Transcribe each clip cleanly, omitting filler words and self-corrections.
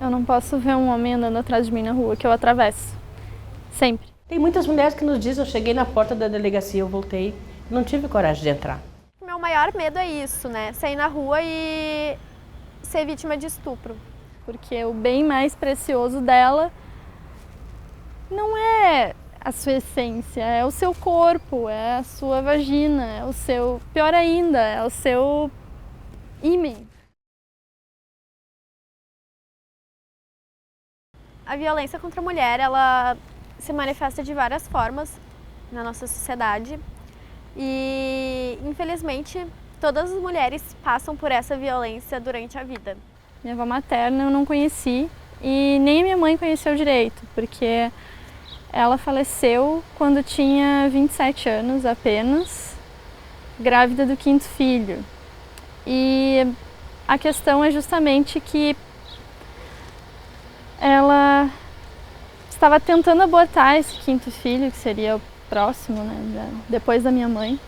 Eu não posso ver um homem andando atrás de mim na rua que eu atravesso. Sempre. Tem muitas mulheres que nos dizem, eu cheguei na porta da delegacia, eu voltei, não tive coragem de entrar. Meu maior medo é isso, né? Sair na rua e ser vítima de estupro. Porque o bem mais precioso dela não é a sua essência, é o seu corpo, é a sua vagina, é o seu, pior ainda, é o seu ímã. A violência contra a mulher, ela se manifesta de várias formas na nossa sociedade e, infelizmente, todas as mulheres passam por essa violência durante a vida. Minha avó materna eu não conheci e nem a minha mãe conheceu direito, porque ela faleceu quando tinha 27 anos apenas, grávida do 5º filho. E a questão é justamente que ela estava tentando abortar esse 5º filho, que seria o próximo, né, depois da minha mãe,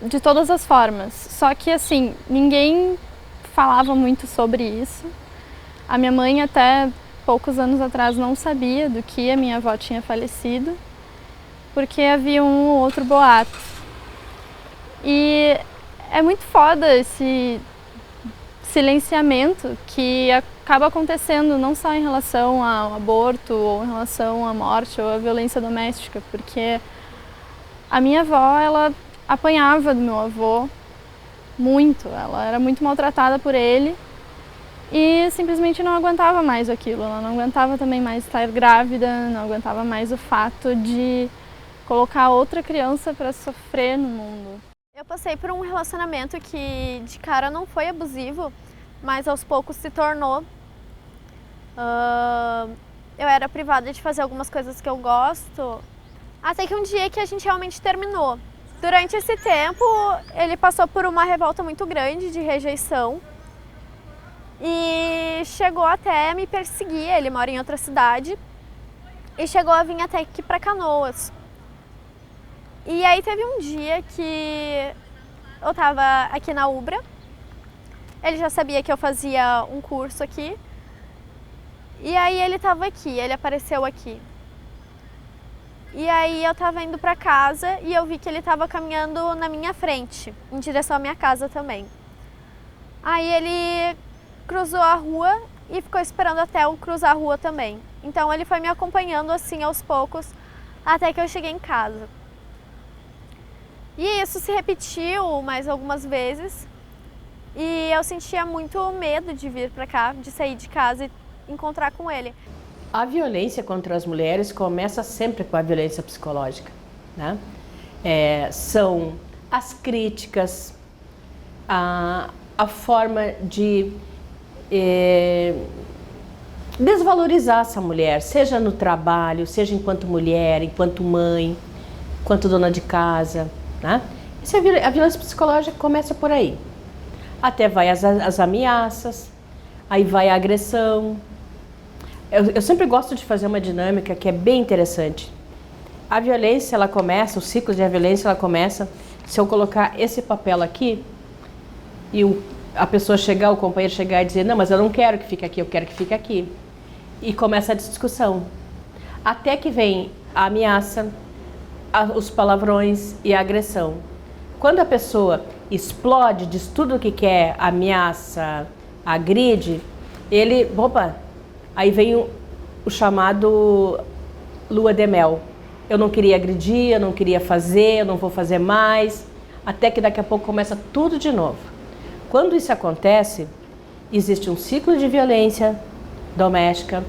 de todas as formas. Só que assim, ninguém falava muito sobre isso. A minha mãe até poucos anos atrás não sabia do que a minha avó tinha falecido, porque havia um ou outro boato. E é muito foda esse silenciamento que acaba acontecendo não só em relação ao aborto, ou em relação à morte ou à violência doméstica, porque a minha avó, ela apanhava do meu avô muito, ela era muito maltratada por ele e simplesmente não aguentava mais aquilo, ela não aguentava também mais estar grávida, não aguentava mais o fato de colocar outra criança para sofrer no mundo. Eu passei por um relacionamento que de cara não foi abusivo, mas aos poucos se tornou. Eu era privada de fazer algumas coisas que eu gosto, até que um dia que a gente realmente terminou. Durante esse tempo, ele passou por uma revolta muito grande de rejeição e chegou até me perseguir. Ele mora em outra cidade e chegou a vir até aqui para Canoas. E aí teve um dia que eu estava aqui na Ubra, ele já sabia que eu fazia um curso aqui, e aí ele estava aqui, ele apareceu aqui. E aí eu estava indo para casa e eu vi que ele estava caminhando na minha frente, em direção à minha casa também. Aí ele cruzou a rua e ficou esperando até eu cruzar a rua também. Então ele foi me acompanhando assim aos poucos, até que eu cheguei em casa. E isso se repetiu mais algumas vezes e eu sentia muito medo de vir para cá, de sair de casa e encontrar com ele. A violência contra as mulheres começa sempre com a violência psicológica, né? São as críticas, a forma de desvalorizar essa mulher, seja no trabalho, seja enquanto mulher, enquanto mãe, enquanto dona de casa. Né? A violência psicológica começa por aí. Até vai as ameaças, aí vai a agressão. Eu sempre gosto de fazer uma dinâmica que é bem interessante. A violência, ela começa, o ciclo de violência, ela começa se eu colocar esse papel aqui e a pessoa chegar, o companheiro chegar e dizer, não, mas eu não quero que fique aqui, eu quero que fique aqui. E começa a discussão. Até que vem a ameaça, os palavrões e a agressão. Quando a pessoa explode, diz tudo o que quer, ameaça, agride, aí vem o chamado lua de mel. Eu não queria agredir, eu não queria fazer, eu não vou fazer mais, até que daqui a pouco começa tudo de novo. Quando isso acontece, existe um ciclo de violência doméstica,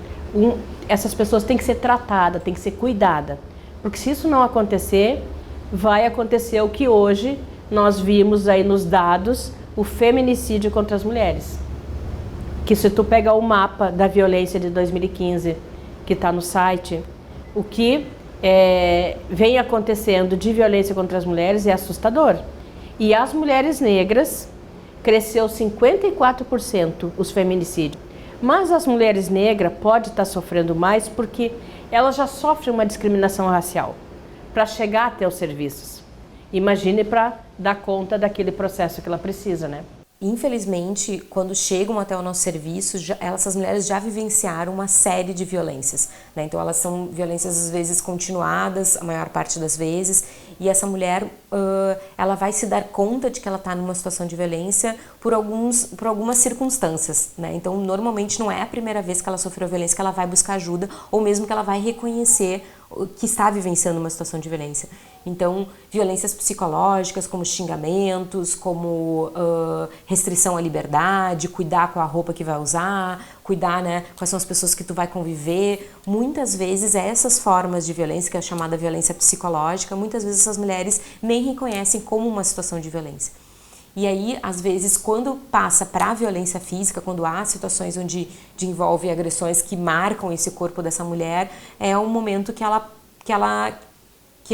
essas pessoas têm que ser tratadas, têm que ser cuidadas. Porque se isso não acontecer, vai acontecer o que hoje nós vimos aí nos dados, o feminicídio contra as mulheres. Que se tu pegar o mapa da violência de 2015, que está no site, o que vem acontecendo de violência contra as mulheres é assustador. E as mulheres negras, cresceu 54% os feminicídios. Mas as mulheres negras podem estar sofrendo mais porque elas já sofrem uma discriminação racial para chegar até os serviços. Imagine para dar conta daquele processo que ela precisa, né? infelizmente, quando chegam até o nosso serviço, essas mulheres já vivenciaram uma série de violências, né? Então elas são violências às vezes continuadas, a maior parte das vezes, e essa mulher ela vai se dar conta de que ela está numa situação de violência por algumas circunstâncias, né? Então normalmente não é a primeira vez que ela sofreu violência que ela vai buscar ajuda, ou mesmo que ela vai reconhecer que está vivenciando uma situação de violência. Então, violências psicológicas, como xingamentos, como restrição à liberdade, cuidar com a roupa que vai usar, cuidar, né, quais são as pessoas que tu vai conviver. Muitas vezes essas formas de violência, que é a chamada violência psicológica, muitas vezes essas mulheres nem reconhecem como uma situação de violência. E aí, às vezes, quando passa para a violência física, quando há situações onde envolve agressões que marcam esse corpo dessa mulher, é um momento que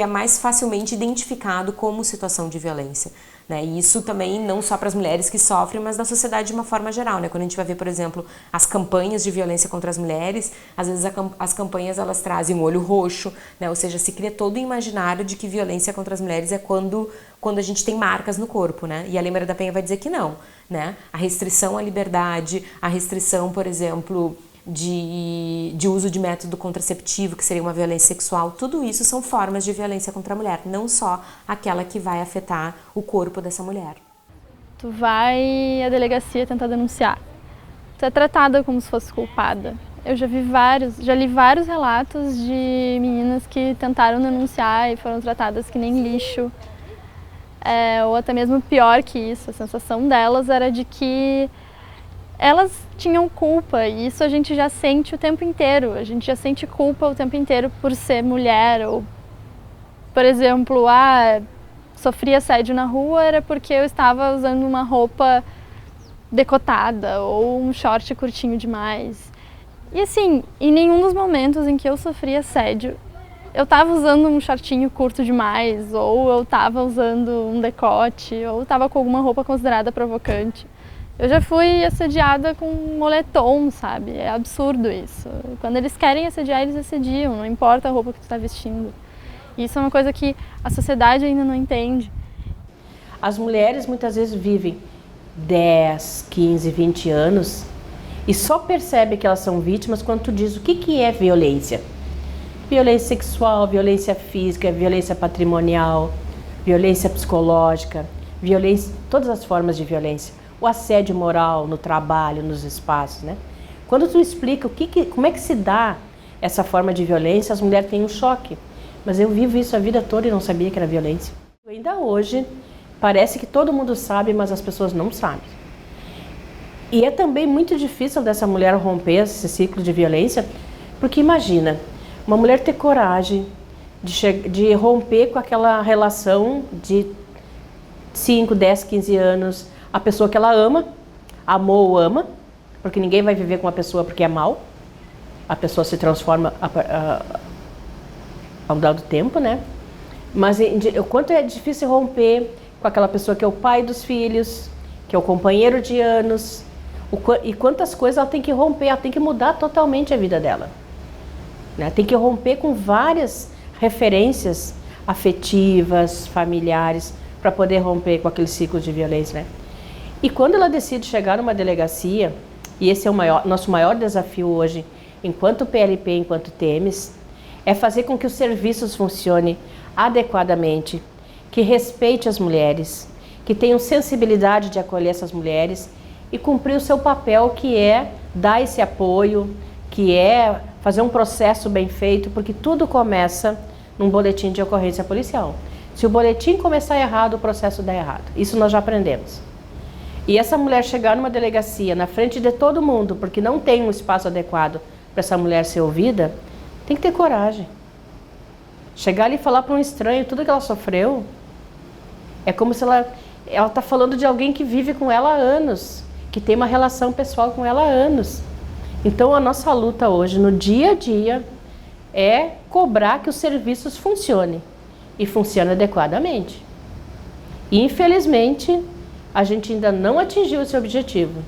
é mais facilmente identificado como situação de violência, né? E isso também não só para as mulheres que sofrem, mas da sociedade de uma forma geral, né? Quando a gente vai ver, por exemplo, as campanhas de violência contra as mulheres, às vezes as campanhas elas trazem um olho roxo, né? Ou seja, se cria todo o imaginário de que violência contra as mulheres é quando a gente tem marcas no corpo, né? E a Lei Maria da Penha vai dizer que não, né? A restrição à liberdade, a restrição, por exemplo, de uso de método contraceptivo, que seria uma violência sexual, tudo isso são formas de violência contra a mulher, não só aquela que vai afetar o corpo dessa mulher. Tu vai à delegacia tentar denunciar. Tu é tratada como se fosse culpada. Eu já li vários relatos de meninas que tentaram denunciar e foram tratadas que nem lixo. Ou até mesmo pior que isso, a sensação delas era de que elas tinham culpa, e isso a gente já sente o tempo inteiro. A gente já sente culpa o tempo inteiro por ser mulher, ou, por exemplo, sofri assédio na rua era porque eu estava usando uma roupa decotada ou um short curtinho demais. E assim, em nenhum dos momentos em que eu sofri assédio, eu estava usando um shortinho curto demais, ou eu estava usando um decote, ou estava com alguma roupa considerada provocante. Eu já fui assediada com um moletom, sabe? É absurdo isso. Quando eles querem assediar, eles assediam, não importa a roupa que tu está vestindo. E isso é uma coisa que a sociedade ainda não entende. As mulheres muitas vezes vivem 10, 15, 20 anos e só percebem que elas são vítimas quando tu diz o que é violência. Violência sexual, violência física, violência patrimonial, violência psicológica, violência, todas as formas de violência. O assédio moral no trabalho, nos espaços, né? Quando tu explica como é que se dá essa forma de violência, as mulheres têm um choque. Mas eu vivo isso a vida toda e não sabia que era violência. Ainda hoje, parece que todo mundo sabe, mas as pessoas não sabem. E é também muito difícil dessa mulher romper esse ciclo de violência, porque imagina, uma mulher ter coragem de romper com aquela relação de 5, 10, 15 anos, a pessoa que ela ama, amou ou ama, porque ninguém vai viver com uma pessoa porque é mal. A pessoa se transforma ao longo do tempo, né? Mas o quanto é difícil romper com aquela pessoa que é o pai dos filhos, que é o companheiro de anos, e quantas coisas ela tem que romper, ela tem que mudar totalmente a vida dela, né? Tem que romper com várias referências afetivas, familiares, para poder romper com aquele ciclo de violência, né? E quando ela decide chegar numa delegacia, e esse é o nosso maior desafio hoje, enquanto PLP, enquanto TEMES, é fazer com que os serviços funcionem adequadamente, que respeite as mulheres, que tenham sensibilidade de acolher essas mulheres e cumprir o seu papel, que é dar esse apoio, que é fazer um processo bem feito, porque tudo começa num boletim de ocorrência policial. Se o boletim começar errado, o processo dá errado. Isso nós já aprendemos. E essa mulher chegar numa delegacia, na frente de todo mundo, porque não tem um espaço adequado para essa mulher ser ouvida, tem que ter coragem. Chegar ali e falar para um estranho tudo que ela sofreu, é como se ela está falando de alguém que vive com ela há anos, que tem uma relação pessoal com ela há anos. Então a nossa luta hoje, no dia a dia, é cobrar que os serviços funcionem e funcionem adequadamente. E infelizmente, a gente ainda não atingiu esse objetivo,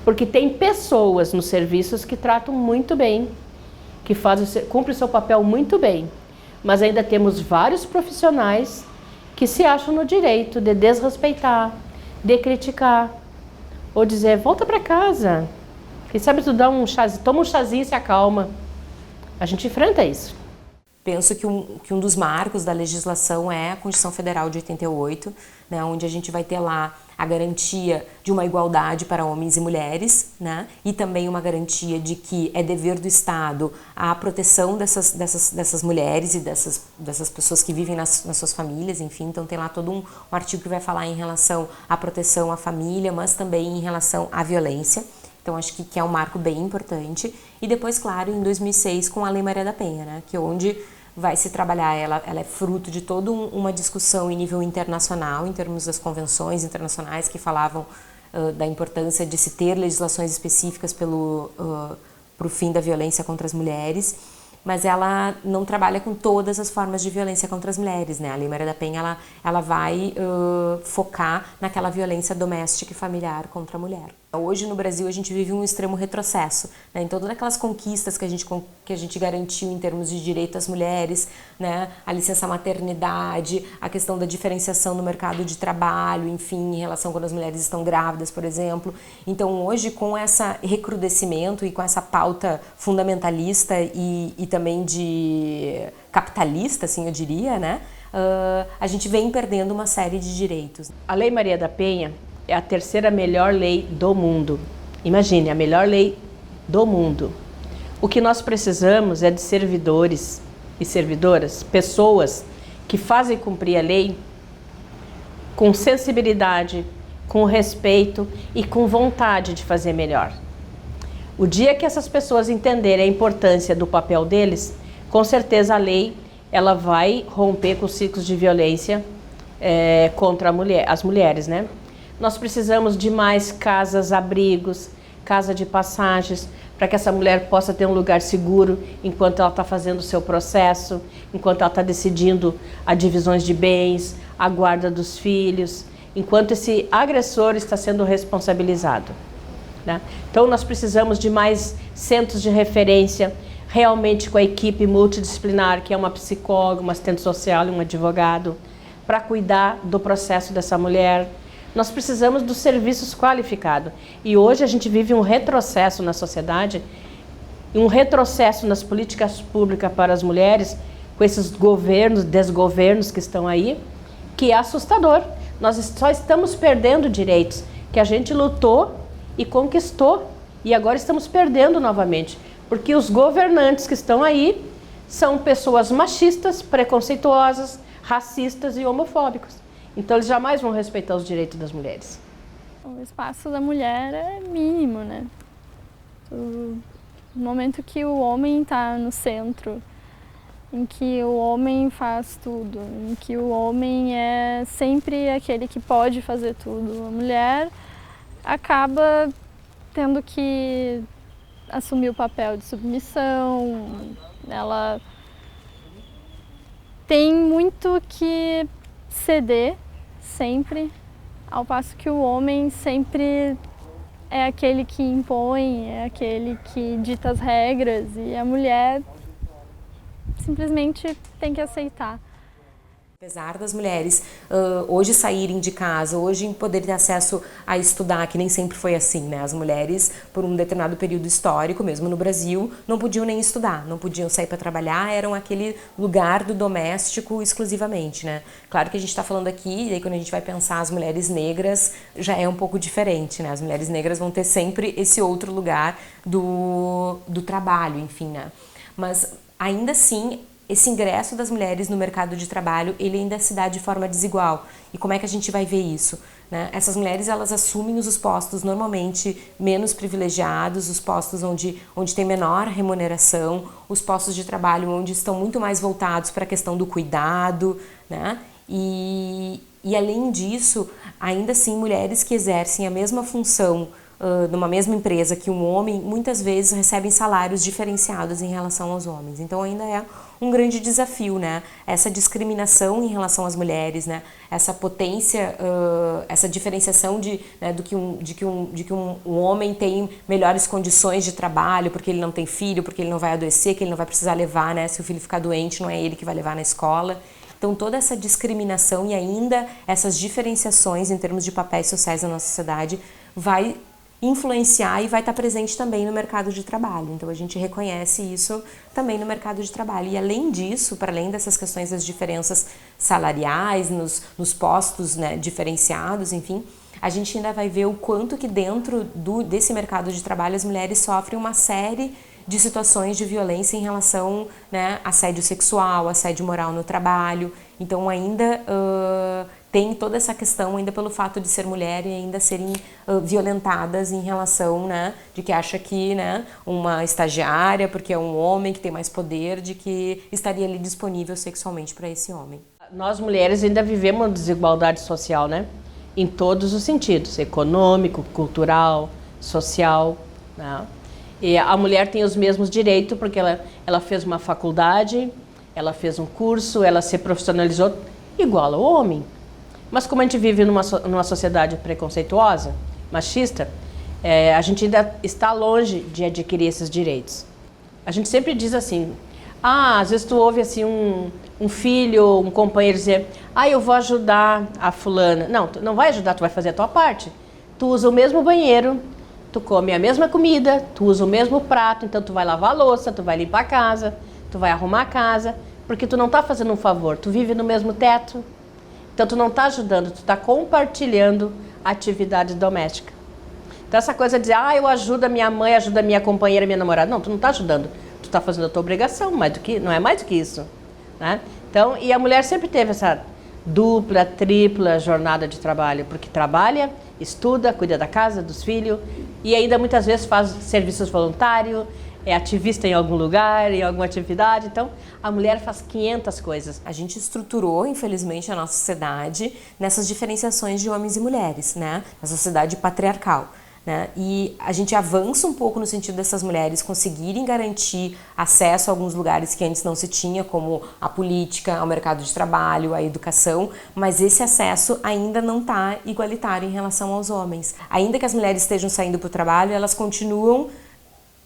porque tem pessoas nos serviços que tratam muito bem, que cumprem o seu papel muito bem, mas ainda temos vários profissionais que se acham no direito de desrespeitar, de criticar, ou dizer, volta para casa. Quem sabe tu dá um chazinho, toma um chazinho e se acalma. A gente enfrenta isso. Penso que um dos marcos da legislação é a Constituição Federal de 88, né, onde a gente vai ter lá a garantia de uma igualdade para homens e mulheres, né, e também uma garantia de que é dever do Estado a proteção dessas mulheres e dessas pessoas que vivem nas suas famílias, enfim. Então tem lá todo um artigo que vai falar em relação à proteção à família, mas também em relação à violência. Então acho que é um marco bem importante. E depois, claro, em 2006 com a Lei Maria da Penha, né, que é onde vai se trabalhar, ela é fruto de toda uma discussão em nível internacional, em termos das convenções internacionais que falavam da importância de se ter legislações específicas para o fim da violência contra as mulheres, mas ela não trabalha com todas as formas de violência contra as mulheres, né? A Lei Maria da Penha, ela vai focar naquela violência doméstica e familiar contra a mulher. Hoje no Brasil a gente vive um extremo retrocesso, né, em todas aquelas conquistas que a gente garantiu em termos de direito às mulheres, né, a licença maternidade, a questão da diferenciação no mercado de trabalho, enfim, em relação quando as mulheres estão grávidas, por exemplo. Então hoje, com esse recrudescimento e com essa pauta fundamentalista e também de capitalista, assim eu diria, né, a gente vem perdendo uma série de direitos. A Lei Maria da Penha é a terceira melhor lei do mundo. Imagine, a melhor lei do mundo. O que nós precisamos é de servidores e servidoras, pessoas que fazem cumprir a lei com sensibilidade, com respeito e com vontade de fazer melhor. O dia que essas pessoas entenderem a importância do papel deles, com certeza a lei ela vai romper com os ciclos de violência contra as mulheres, né? Nós precisamos de mais casas, abrigos, casa de passagens, para que essa mulher possa ter um lugar seguro enquanto ela está fazendo o seu processo, enquanto ela está decidindo as divisões de bens, a guarda dos filhos, enquanto esse agressor está sendo responsabilizado, né? Então nós precisamos de mais centros de referência, realmente com a equipe multidisciplinar, que é uma psicóloga, uma assistente social e um advogado, para cuidar do processo dessa mulher. Nós precisamos dos serviços qualificados. E hoje a gente vive um retrocesso na sociedade, um retrocesso nas políticas públicas para as mulheres, com esses governos, desgovernos que estão aí, que é assustador. Nós só estamos perdendo direitos que a gente lutou e conquistou, e agora estamos perdendo novamente, porque os governantes que estão aí são pessoas machistas, preconceituosas, racistas e homofóbicos. Então eles jamais vão respeitar os direitos das mulheres. O espaço da mulher é mínimo, né? No momento que o homem está no centro, em que o homem faz tudo, em que o homem é sempre aquele que pode fazer tudo, a mulher acaba tendo que assumir o papel de submissão, ela tem muito que ceder sempre, ao passo que o homem sempre é aquele que impõe, é aquele que dita as regras, e a mulher simplesmente tem que aceitar. Apesar das mulheres hoje saírem de casa, hoje poderem ter acesso a estudar, que nem sempre foi assim, né? As mulheres, por um determinado período histórico, mesmo no Brasil, não podiam nem estudar, não podiam sair para trabalhar, eram aquele lugar do doméstico exclusivamente, né? Claro que a gente está falando aqui, e aí quando a gente vai pensar as mulheres negras, já é um pouco diferente, né? As mulheres negras vão ter sempre esse outro lugar do trabalho, enfim, né? Mas ainda assim, esse ingresso das mulheres no mercado de trabalho, ele ainda se dá de forma desigual. E como é que a gente vai ver isso, né? Essas mulheres, elas assumem os postos normalmente menos privilegiados, os postos onde tem menor remuneração, os postos de trabalho onde estão muito mais voltados para a questão do cuidado, né? E além disso, ainda assim, mulheres que exercem a mesma função numa mesma empresa que um homem, muitas vezes recebem salários diferenciados em relação aos homens. Então ainda é um grande desafio, né? Essa discriminação em relação às mulheres, né? Essa potência, essa diferenciação de que um homem tem melhores condições de trabalho porque ele não tem filho, porque ele não vai adoecer, que ele não vai precisar levar, né? Se o filho ficar doente, não é ele que vai levar na escola. Então toda essa discriminação e ainda essas diferenciações em termos de papéis sociais na nossa sociedade vai influenciar e vai estar presente também no mercado de trabalho. Então a gente reconhece isso também no mercado de trabalho. E além disso, para além dessas questões das diferenças salariais, nos postos, né, diferenciados, enfim, a gente ainda vai ver o quanto que dentro desse mercado de trabalho as mulheres sofrem uma série de situações de violência em relação, né, assédio sexual, assédio moral no trabalho. Então ainda tem toda essa questão ainda pelo fato de ser mulher e ainda serem violentadas em relação, né, de que acha que, né, uma estagiária, porque é um homem que tem mais poder, de que estaria ali disponível sexualmente para esse homem. Nós mulheres ainda vivemos uma desigualdade social, né? Em todos os sentidos, econômico, cultural, social, né? E a mulher tem os mesmos direitos porque ela fez uma faculdade, ela fez um curso, ela se profissionalizou igual ao homem. Mas como a gente vive numa sociedade preconceituosa, machista, a gente ainda está longe de adquirir esses direitos. A gente sempre diz assim, às vezes tu ouve assim um filho, um companheiro dizer, eu vou ajudar a fulana. Não, tu não vai ajudar, tu vai fazer a tua parte. Tu usa o mesmo banheiro, tu come a mesma comida, tu usa o mesmo prato, então tu vai lavar a louça, tu vai limpar a casa, tu vai arrumar a casa, porque tu não está fazendo um favor, tu vive no mesmo teto, então tu não está ajudando, tu está compartilhando a atividade doméstica. Então essa coisa de dizer, eu ajudo a minha mãe, ajudo a minha companheira, a minha namorada, não, tu não está ajudando, tu está fazendo a tua obrigação, não é mais do que isso, né? Então, e a mulher sempre teve essa dupla, tripla jornada de trabalho, porque trabalha, estuda, cuida da casa, dos filhos e ainda muitas vezes faz serviços voluntários, é ativista em algum lugar, em alguma atividade. Então, a mulher faz 500 coisas. A gente estruturou, infelizmente, a nossa sociedade nessas diferenciações de homens e mulheres, né? Na sociedade patriarcal. Né? E a gente avança um pouco no sentido dessas mulheres conseguirem garantir acesso a alguns lugares que antes não se tinha, como a política, ao mercado de trabalho, a educação, mas esse acesso ainda não está igualitário em relação aos homens. Ainda que as mulheres estejam saindo para o trabalho, elas continuam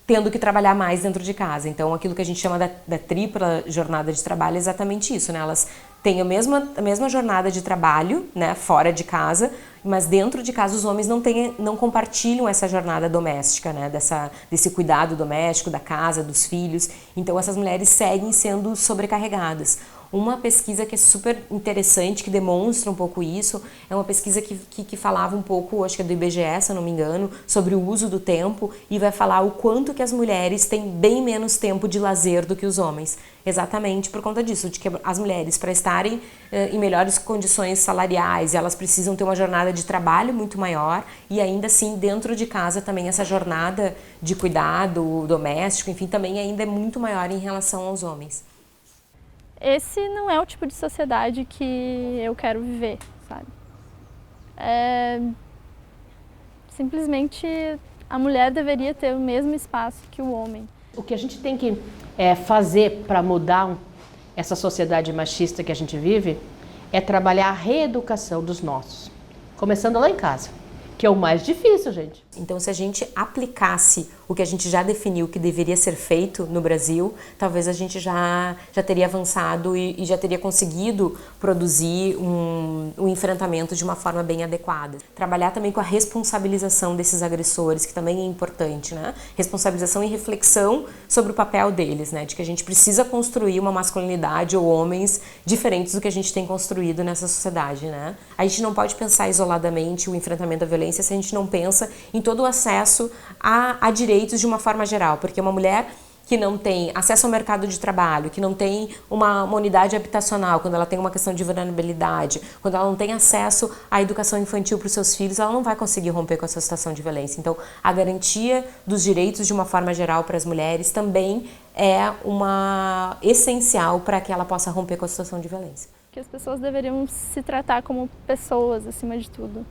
tendo que trabalhar mais dentro de casa. Então, aquilo que a gente chama da tripla jornada de trabalho é exatamente isso, né? Elas têm a mesma jornada de trabalho, né, fora de casa, mas dentro de casa os homens não compartilham essa jornada doméstica, né, desse cuidado doméstico, da casa, dos filhos. Então, essas mulheres seguem sendo sobrecarregadas. Uma pesquisa que é super interessante, que demonstra um pouco isso, é uma pesquisa que falava um pouco, acho que é do IBGE, se eu não me engano, sobre o uso do tempo e vai falar o quanto que as mulheres têm bem menos tempo de lazer do que os homens. Exatamente por conta disso, de que as mulheres, para estarem em melhores condições salariais, elas precisam ter uma jornada de trabalho muito maior e ainda assim dentro de casa também essa jornada de cuidado doméstico, enfim, também ainda é muito maior em relação aos homens. Esse não é o tipo de sociedade que eu quero viver, sabe? Simplesmente a mulher deveria ter o mesmo espaço que o homem. O que a gente tem que fazer para mudar essa sociedade machista que a gente vive é trabalhar a reeducação dos nossos, começando lá em casa, que é o mais difícil, gente. Então, se a gente aplicasse o que a gente já definiu que deveria ser feito no Brasil, talvez a gente já teria avançado e já teria conseguido produzir um enfrentamento de uma forma bem adequada. Trabalhar também com a responsabilização desses agressores, que também é importante, né? Responsabilização e reflexão sobre o papel deles, né? De que a gente precisa construir uma masculinidade ou homens diferentes do que a gente tem construído nessa sociedade, né? A gente não pode pensar isoladamente o enfrentamento à violência se a gente não pensa em todo o acesso a direitos de uma forma geral, porque uma mulher que não tem acesso ao mercado de trabalho, que não tem uma unidade habitacional, quando ela tem uma questão de vulnerabilidade, quando ela não tem acesso à educação infantil para os seus filhos, ela não vai conseguir romper com essa situação de violência. Então, a garantia dos direitos de uma forma geral para as mulheres também é uma essencial para que ela possa romper com a situação de violência. Que as pessoas deveriam se tratar como pessoas acima de tudo.